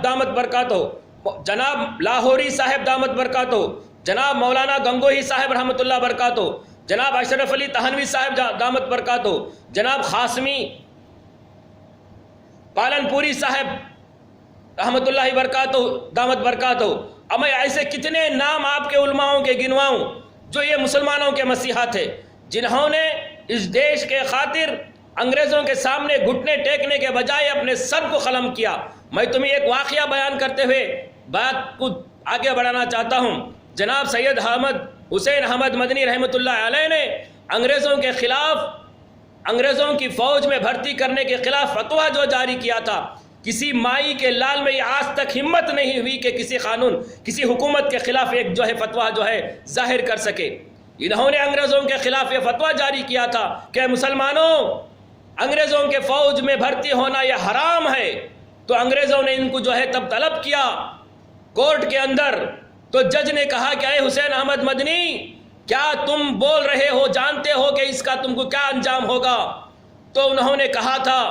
صاحب دامت برکاتہ، جناب لاہوری صاحب دامت برکاتہ، جناب مولانا گنگوہی صاحب رحمۃ اللہ برکاتہ، جناب اشرف علی تہانوی صاحب دامت برکاتہ، جناب قاسمی پالن پوری صاحب رحمۃ اللہ برکاتہ دامت برکاتہ. اب میں ایسے کتنے نام آپ کے علماؤں کے گنواؤں جو یہ مسلمانوں کے مسیحا تھے، جنہوں نے اس دیش کے خاطر انگریزوں کے سامنے گھٹنے ٹیکنے کے بجائے اپنے سر کو قلم کیا. میں تمہیں ایک واقعہ بیان کرتے ہوئے بات کو آگے بڑھانا چاہتا ہوں. جناب سید احمد حسین احمد مدنی رحمۃ اللہ علیہ نے انگریزوں کے خلاف، انگریزوں کی فوج میں بھرتی کرنے کے خلاف فتویٰ جو جاری کیا تھا، کسی مائی کے لال میں یہ آج تک ہمت نہیں ہوئی کہ کسی قانون، کسی حکومت کے خلاف ایک جو ہے فتویٰ جو ہے ظاہر کر سکے. انہوں نے انگریزوں کے خلاف یہ فتویٰ جاری کیا تھا کہ مسلمانوں، انگریزوں کے فوج میں بھرتی ہونا یہ حرام ہے. تو انگریزوں نے ان کو جو ہے تب طلب کیا کورٹ کے اندر. تو جج نے کہا کہ اے حسین احمد مدنی، کیا تم بول رہے ہو، جانتے ہو کہ اس کا تم کو کیا انجام ہوگا؟ تو انہوں نے کہا تھا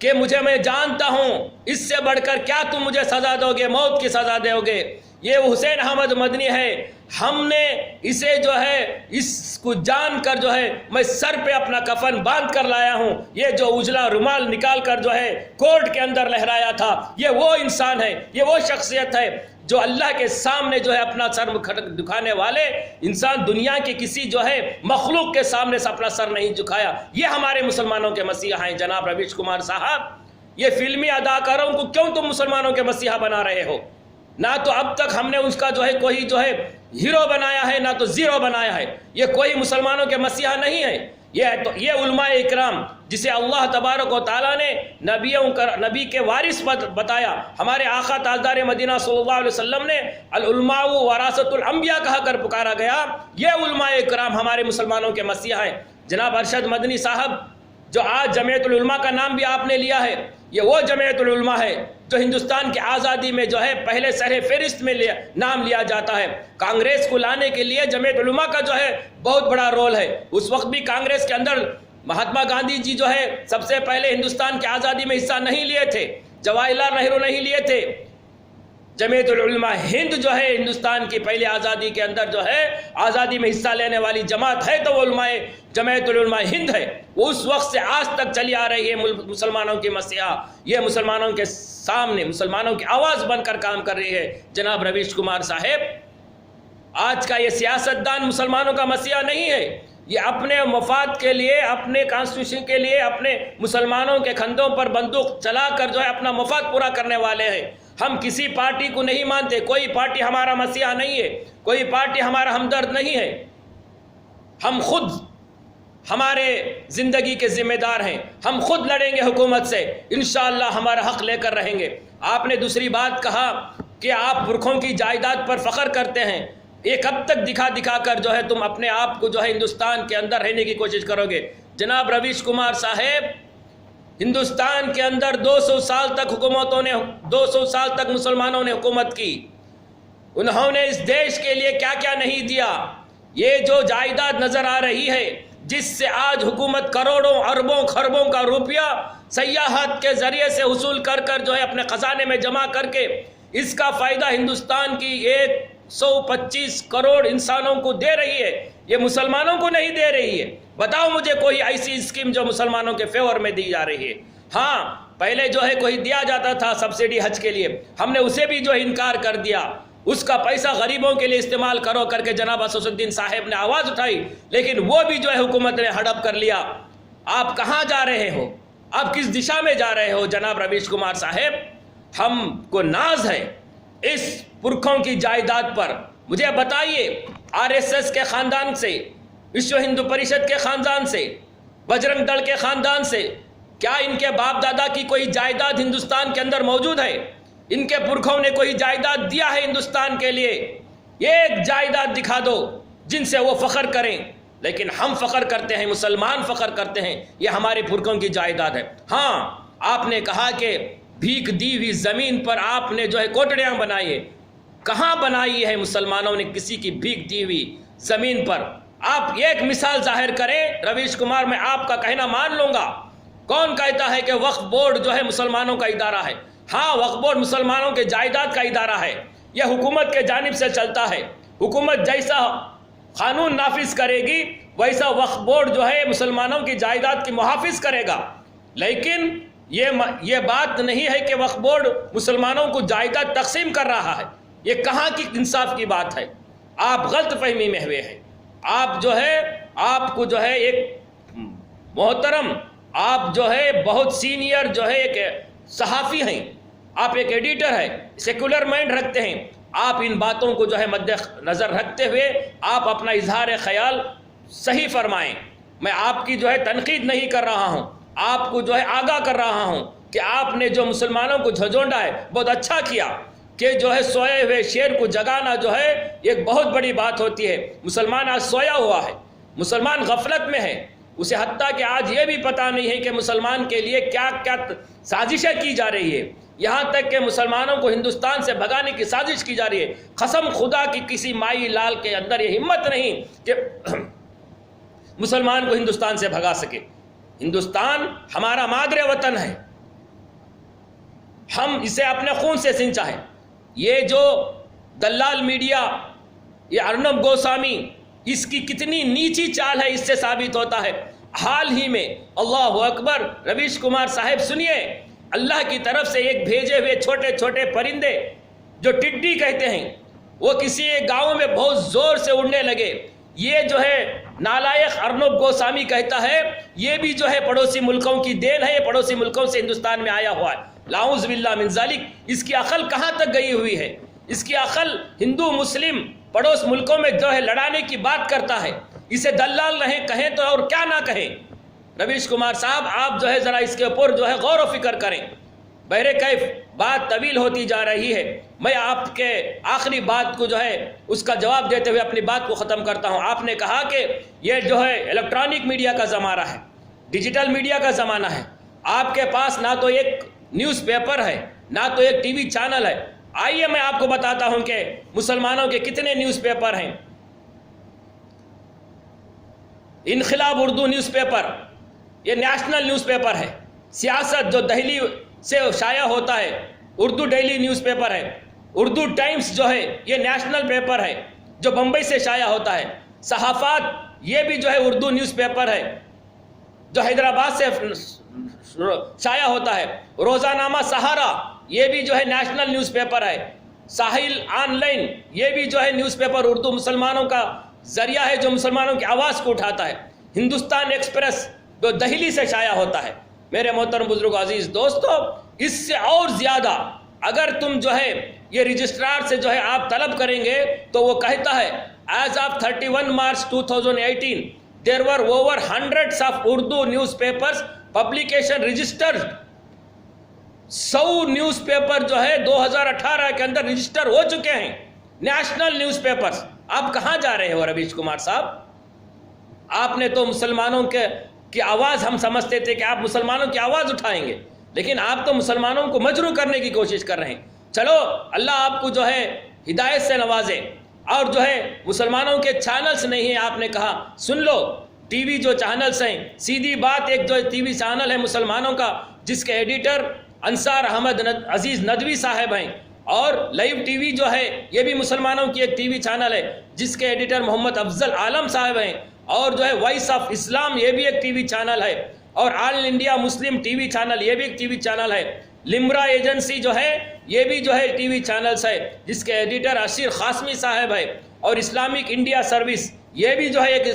کہ میں جانتا ہوں، اس سے بڑھ کر کیا تم مجھے سزا دو گے، موت کی سزا دو گے. یہ حسین احمد مدنی ہے، ہم نے اسے جو ہے اس کو جان کر جو ہے میں سر پہ اپنا کفن باندھ کر لایا ہوں. یہ جو اجلا رومال نکال کر جو ہے کورٹ کے اندر لہرایا تھا، یہ وہ انسان ہے، یہ وہ شخصیت ہے جو اللہ کے سامنے جو ہے اپنا سر دکھانے والے انسان. دنیا کے کسی جو ہے مخلوق کے سامنے سے اپنا سر نہیں جھکایا. یہ ہمارے مسلمانوں کے مسیحا ہیں. جناب رویش کمار صاحب، یہ فلمی اداکاروں کو کیوں تم مسلمانوں کے مسیحا بنا رہے ہو؟ نہ تو اب تک ہم نے اس کا جو ہے کوئی جو ہے ہیرو بنایا ہے، نہ تو زیرو بنایا ہے. یہ کوئی مسلمانوں کے مسیحا نہیں ہے. یہ علماء اکرام جسے اللہ تبارک و تعالیٰ نے نبی کے وارث بتایا، ہمارے آقا تاجدار مدینہ صلی اللہ علیہ وسلم نے العلماء وراثۃ الانبیاء کہا کر پکارا گیا. یہ علماء اکرام ہمارے مسلمانوں کے مسیحا ہیں. جناب ارشد مدنی صاحب، جو آج جمعیت العلماء کا نام بھی آپ نے لیا ہے، یہ وہ جمعیت العلماء ہے جو ہندوستان کی آزادی میں جو ہے پہلے سر فہرست میں نام لیا جاتا ہے. کانگریس کو لانے کے لیے جمعیت العلماء کا جو ہے بہت بڑا رول ہے. اس وقت بھی کانگریس کے اندر مہاتما گاندھی جی جو ہے سب سے پہلے ہندوستان کی آزادی میں حصہ نہیں لیے تھے، جواہر لال نہرو نہیں لیے تھے. جمعیت العلماء ہند جو ہے ہندوستان کی پہلی آزادی کے اندر جو ہے آزادی میں حصہ لینے والی جماعت ہے، تو وہ علماء جمعیت العلماء ہند ہے. وہ اس وقت سے آج تک چلی آ رہی ہے مسلمانوں کی مسیحا. یہ مسلمانوں کے سامنے مسلمانوں کی آواز بن کر کام کر رہی ہے. جناب رویش کمار صاحب، آج کا یہ سیاستدان مسلمانوں کا مسیحا نہیں ہے. یہ اپنے مفاد کے لیے، اپنے کانسٹیٹیوشن کے لیے، اپنے مسلمانوں کے کندھوں پر بندوق چلا کر جو ہے اپنا مفاد پورا کرنے والے ہیں. ہم کسی پارٹی کو نہیں مانتے. کوئی پارٹی ہمارا مسیحا نہیں ہے، کوئی پارٹی ہمارا ہمدرد نہیں ہے. ہم خود ہمارے زندگی کے ذمہ دار ہیں. ہم خود لڑیں گے حکومت سے، انشاءاللہ ہمارا حق لے کر رہیں گے. آپ نے دوسری بات کہا کہ آپ پرکھوں کی جائیداد پر فخر کرتے ہیں. یہ کب تک دکھا کر جو ہے تم اپنے آپ کو جو ہے ہندوستان کے اندر رہنے کی کوشش کرو گے؟ جناب رویش کمار صاحب، ہندوستان کے اندر 200 سال تک حکومتوں نے 200 سال تک مسلمانوں نے حکومت کی. انہوں نے اس دیش کے لیے کیا کیا نہیں دیا. یہ جو جائیداد نظر آ رہی ہے، جس سے آج حکومت کروڑوں اربوں خربوں کا روپیہ سیاحت کے ذریعے سے حصول کر جو ہے اپنے خزانے میں جمع کر کے اس کا فائدہ ہندوستان کی 125 کروڑ انسانوں کو دے رہی ہے، یہ مسلمانوں کو نہیں دے رہی ہے. بتاؤ مجھے کوئی ایسی اسکیم جو مسلمانوں کے فیور میں دی جا رہی ہے. ہاں، پہلے جو ہے کوئی دیا جاتا تھا سبسڈی حج کے لیے، ہم نے اسے بھی جو ہے انکار کر دیا. اس کا پیسہ غریبوں کے لیے استعمال کرو کر کے جناب اسد الدین صاحب نے آواز اٹھائی، لیکن وہ بھی جو ہے حکومت نے ہڑپ کر لیا. آپ کہاں جا رہے ہو؟ آپ کس دشا میں جا رہے ہو؟ جناب رویش کمار صاحب، ہم کو ناز ہے اس پرکھوں کی جائیداد پر. مجھے بتائیے، آر ایس ایس کے خاندان سے، وشو ہندو پریشد کے خاندان سے، بجرنگ دل کے خاندان سے، کیا ان کے باپ دادا کی کوئی جائیداد ہندوستان کے اندر موجود ہے؟ ان کے پرکھوں نے کوئی جائیداد دیا ہے ہندوستان کے لیے؟ ایک جائیداد دکھا دو جن سے وہ فخر کریں. لیکن ہم فخر کرتے ہیں، مسلمان فخر کرتے ہیں، یہ ہمارے پرکھوں کی جائیداد ہے. ہاں، آپ نے کہا کہ بھیک دی ہوئی زمین پر آپ نے جو ہے کوٹڑیاں بنائی ہے. کہاں بنائی ہے مسلمانوں نے کسی کی بھیک دی ہوئی زمین پر؟ آپ ایک مثال ظاہر کریں. رویش کمار، میں آپ کا کہنا مان لوں گا. کون کہتا ہے کہ وقف بورڈ جو ہے مسلمانوں کا ادارہ ہے؟ ہاں وقف بورڈ مسلمانوں کے جائیداد کا ادارہ ہے، یہ حکومت کے جانب سے چلتا ہے، حکومت جیسا قانون نافذ کرے گی ویسا وقف بورڈ جو ہے مسلمانوں کی جائیداد کی محافظ کرے گا، لیکن یہ بات نہیں ہے کہ وقف بورڈ مسلمانوں کو جائیداد تقسیم کر رہا ہے، یہ کہاں کی انصاف کی بات ہے؟ آپ غلط فہمی میں ہوئے ہیں، آپ کو جو ہے ایک محترم، آپ جو ہے بہت سینئر جو ہے ایک صحافی ہیں، آپ ایک ایڈیٹر ہے، سیکولر مائنڈ رکھتے ہیں، آپ ان باتوں کو جو ہے مد نظر رکھتے ہوئے آپ اپنا اظہار خیال صحیح فرمائیں۔ میں آپ کی جو ہے تنقید نہیں کر رہا ہوں، آپ کو جو ہے آگاہ کر رہا ہوں کہ آپ نے جو مسلمانوں کو جھنجھوڑا ہے بہت اچھا کیا، کہ جو ہے سوئے ہوئے شیر کو جگانا جو ہے ایک بہت بڑی بات ہوتی ہے۔ مسلمان آج سویا ہوا ہے، مسلمان غفلت میں ہے، اسے حتیٰ کہ آج یہ بھی پتہ نہیں ہے کہ مسلمان کے لیے کیا کیا سازشیں کی جا رہی ہے، یہاں تک کہ مسلمانوں کو ہندوستان سے بھگانے کی سازش کی جا رہی ہے۔ قسم خدا کی کسی مائی لال کے اندر یہ ہمت نہیں کہ مسلمان کو ہندوستان سے بھگا سکے۔ ہندوستان ہمارا مادر وطن ہے، ہم اسے اپنے خون سے سینچا ہے۔ یہ جو دلال میڈیا، یہ ارنب گوسوامی، اس کی کتنی نیچی چال ہے اس سے ثابت ہوتا ہے۔ حال ہی میں اللہ اکبر، رویش کمار صاحب سنیے، اللہ کی طرف سے ایک بھیجے ہوئے چھوٹے چھوٹے پرندے جو ٹڈی کہتے ہیں، وہ کسی ایک گاؤں میں بہت زور سے اڑنے لگے۔ یہ جو ہے نالائق ارنب گوسوامی کہتا ہے یہ بھی جو ہے پڑوسی ملکوں کی دین ہے، یہ پڑوسی ملکوں سے ہندوستان میں آیا ہوا ہے۔ لاعوذ باللہ من ذالک، اس کی عقل کہاں تک گئی ہوئی ہے؟ اس کی عقل ہندو مسلم پڑوس ملکوں میں جو ہے لڑانے کی بات کرتا ہے، اسے دلال نہیں کہیں تو اور کیا نہ کہیں۔ رویش کمار صاحب، آپ جو ہے ذرا اس کے اوپر جو ہے غور و فکر کریں۔ بہرکیف بات طویل ہوتی جا رہی ہے، میں آپ کے آخری بات کو جو ہے اس کا جواب دیتے ہوئے اپنی بات کو ختم کرتا ہوں۔ آپ نے کہا کہ یہ جو ہے الیکٹرانک میڈیا کا زمانہ ہے، ڈیجیٹل میڈیا کا زمانہ ہے، آپ کے پاس نہ تو ایک نیوز پیپر ہے نہ تو ایک ٹی وی چینل ہے۔ آئیے میں آپ کو بتاتا ہوں کہ مسلمانوں کے کتنے نیوز پیپر ہیں۔ انقلاب اردو نیوز پیپر، یہ نیشنل نیوز پیپر ہے۔ سیاست جو دہلی سے شائع ہوتا ہے، اردو ڈیلی نیوز پیپر ہے۔ اردو ٹائمز جو ہے یہ نیشنل پیپر ہے جو بمبئی سے شائع ہوتا ہے۔ صحافات، یہ بھی جو ہے اردو نیوز پیپر ہے جو حیدرآباد سے شائع ہوتا ہے۔ روزانامہ سہارا، یہ بھی جو ہے نیشنل نیوز پیپر ہے۔ ساحل آن لائن، یہ بھی جو ہے نیوز پیپر اردو مسلمانوں کا ذریعہ ہے جو مسلمانوں کی آواز کو اٹھاتا ہے۔ ہندوستان ایکسپریس جو دہلی سے شائع ہوتا ہے۔ میرے محترم بزرگ عزیز دوستو، اس سے اور زیادہ اگر تم جو ہے یہ رجسٹرار سے جو ہے آپ طلب کریں گے تو وہ کہتا ہے as of 31 March 2018 there were over hundreds of Urdu newspapers publication registered۔ 100 news paper جو ہے 2018 کے اندر رجسٹر ہو چکے ہیں، نیشنل نیوز پیپرز۔ آپ کہاں جا رہے ہو رویش کمار صاحب؟ آپ نے تو مسلمانوں کی آواز، ہم سمجھتے تھے کہ آپ مسلمانوں کی آواز اٹھائیں گے، لیکن آپ تو مسلمانوں کو مجروح کرنے کی کوشش کر رہے ہیں۔ چلو اللہ آپ کو جو ہے ہدایت سے نوازے، اور جو ہے مسلمانوں کے چینلز نہیں ہیں، آپ نے کہا سن لو، ٹی وی جو چینلز ہیں، سیدھی بات ایک جو ٹی وی چینل ہے مسلمانوں کا جس کے ایڈیٹر انصار احمد عزیز ندوی صاحب ہیں، اور لائیو ٹی وی جو ہے یہ بھی مسلمانوں کی ایک ٹی وی چینل ہے جس کے ایڈیٹر محمد افضل عالم صاحب ہیں، اور جو ہے وائس آف اسلام یہ بھی ایک ٹی وی چینل ہے، اور all India Muslim T V channel یہ بھی ایک ٹی وی چینل ہے۔ لمرا ایجنسی جو ہے یہ بھی جو ہے ٹی وی چینلز ہے جس کے ایڈیٹر اشیر قاسمی صاحب ہے، اور اسلامک انڈیا سروس یہ بھی جو ہے ایک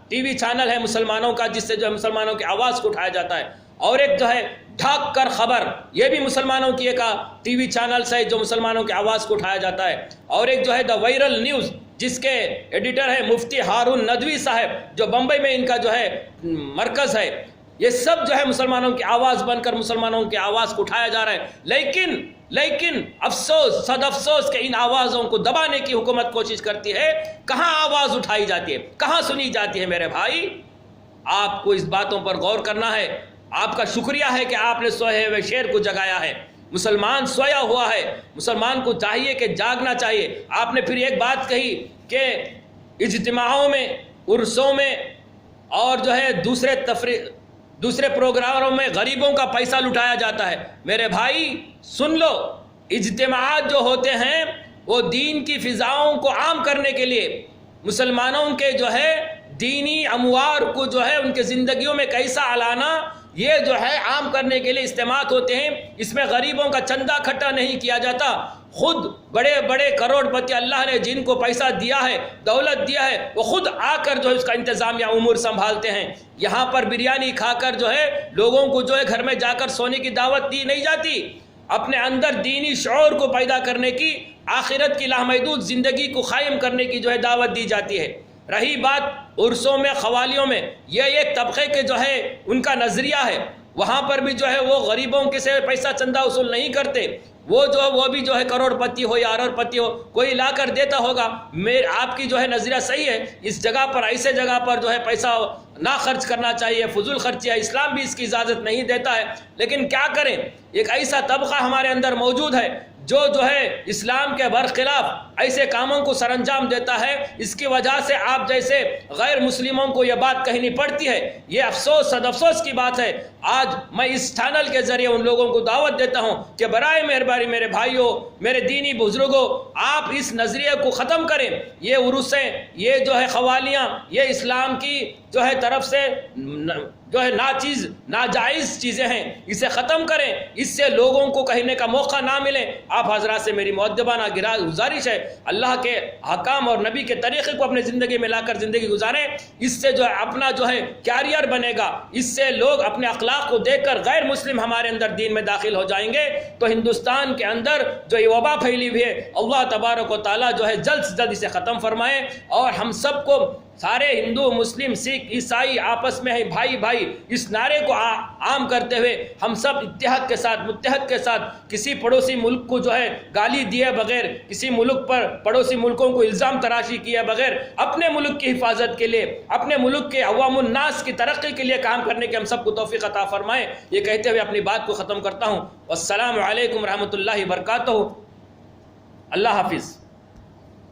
ٹی وی چینل ہے مسلمانوں کا جس سے جو ہے مسلمانوں کی آواز کو اٹھایا جاتا ہے، اور ایک جو ہے ڈھاک کر خبر یہ بھی مسلمانوں کی ایک ٹی وی چینلز ہے جو مسلمانوں کی آواز کو اٹھایا جاتا ہے، اور ایک جو ہے دا وائرل نیوز جس کے ایڈیٹر ہے مفتی ہارون ندوی صاحب جو بمبئی میں ان کا جو ہے مرکز ہے۔ یہ سب جو ہے مسلمانوں کی آواز بن کر مسلمانوں کی آواز کو اٹھایا جا رہا ہے، لیکن افسوس، صد افسوس کہ ان آوازوں کو دبانے کی حکومت کوشش کرتی ہے۔ کہاں آواز اٹھائی جاتی ہے، کہاں سنی جاتی ہے؟ میرے بھائی، آپ کو اس باتوں پر غور کرنا ہے۔ آپ کا شکریہ ہے کہ آپ نے سوئے ہوئے شیر کو جگایا ہے۔ مسلمان سویا ہوا ہے، مسلمان کو چاہیے کہ جاگنا چاہیے۔ آپ نے پھر ایک بات کہی کہ اجتماعوں میں، عرسوں میں، اور جو ہے دوسرے پروگراموں میں غریبوں کا پیسہ لٹایا جاتا ہے۔ میرے بھائی سن لو، اجتماعات جو ہوتے ہیں وہ دین کی فضاؤں کو عام کرنے کے لیے، مسلمانوں کے جو ہے دینی اموار کو جو ہے ان کے زندگیوں میں کیسا لانا، یہ جو ہے عام کرنے کے لیے اجتماعات ہوتے ہیں۔ اس میں غریبوں کا چندہ اکٹھا نہیں کیا جاتا، خود بڑے بڑے کروڑ پتی اللہ نے جن کو پیسہ دیا ہے، دولت دیا ہے، وہ خود آ کر جو ہے اس کا انتظامیہ امور سنبھالتے ہیں۔ یہاں پر بریانی کھا کر جو ہے لوگوں کو جو ہے گھر میں جا کر سونے کی دعوت دی نہیں جاتی، اپنے اندر دینی شعور کو پیدا کرنے کی، آخرت کی لامحدود زندگی کو قائم کرنے کی جو ہے دعوت دی جاتی ہے۔ رہی بات عرسوں میں، قوالیوں میں، یہ ایک طبقے کے جو ہے ان کا نظریہ ہے، وہاں پر بھی جو ہے وہ غریبوں کے سے پیسہ چندہ وصول نہیں کرتے، وہ بھی جو ہے کروڑ پتی ہو یا ارڑ پتی ہو کوئی لا کر دیتا ہوگا۔ آپ کی جو ہے نظریہ صحیح ہے، اس جگہ پر ایسے جگہ پر جو ہے پیسہ نہ خرچ کرنا چاہیے، فضول خرچیاں، اسلام بھی اس کی اجازت نہیں دیتا ہے۔ لیکن کیا کریں، ایک ایسا طبقہ ہمارے اندر موجود ہے جو ہے اسلام کے برخلاف ایسے کاموں کو سر انجام دیتا ہے۔ اس کی وجہ سے آپ جیسے غیر مسلموں کو یہ بات کہنی پڑتی ہے، یہ افسوس صد افسوس کی بات ہے۔ آج میں اس چینل کے ذریعے ان لوگوں کو دعوت دیتا ہوں کہ برائے مہربانی میرے بھائیوں، میرے دینی بزرگوں، آپ اس نظریے کو ختم کریں۔ یہ عرسیں، یہ جو ہے قوالیاں، یہ اسلام کی جو ہے طرف سے جو ہے ناجائز چیزیں ہیں، اسے ختم کریں، اس سے لوگوں کو کہنے کا موقع نہ ملے۔ آپ حضرات سے میری مؤدبانہ گزارش ہے، اللہ کے حکام اور نبی کے طریقے کو اپنے زندگی میں لا کر زندگی گزاریں، اس سے جو ہے اپنا جو ہے کیریئر بنے گا، اس سے لوگ اپنے اخلاق کو دیکھ کر غیر مسلم ہمارے اندر دین میں داخل ہو جائیں گے، تو ہندوستان کے اندر جو یہ وبا پھیلی ہوئی ہے اللہ تبارک و تعالیٰ جو ہے جلد سے جلد اسے ختم فرمائے، اور ہم سب کو، سارے ہندو، مسلم، سکھ، عیسائی آپس میں ہیں بھائی بھائی، اس نعرے کو عام کرتے ہوئے ہم سب اتحاد کے ساتھ، متحد کے ساتھ، کسی پڑوسی ملک کو جو ہے گالی دیے بغیر، کسی ملک پر پڑوسی ملکوں کو الزام تراشی کیے بغیر، اپنے ملک کی حفاظت کے لیے، اپنے ملک کے عوام الناس کی ترقی کے لیے کام کرنے کے ہم سب کو توفیق عطا فرمائے۔ یہ کہتے ہوئے اپنی بات کو ختم کرتا ہوں۔ والسلام علیکم ورحمۃ اللہ وبرکاتہ۔ اللہ حافظ۔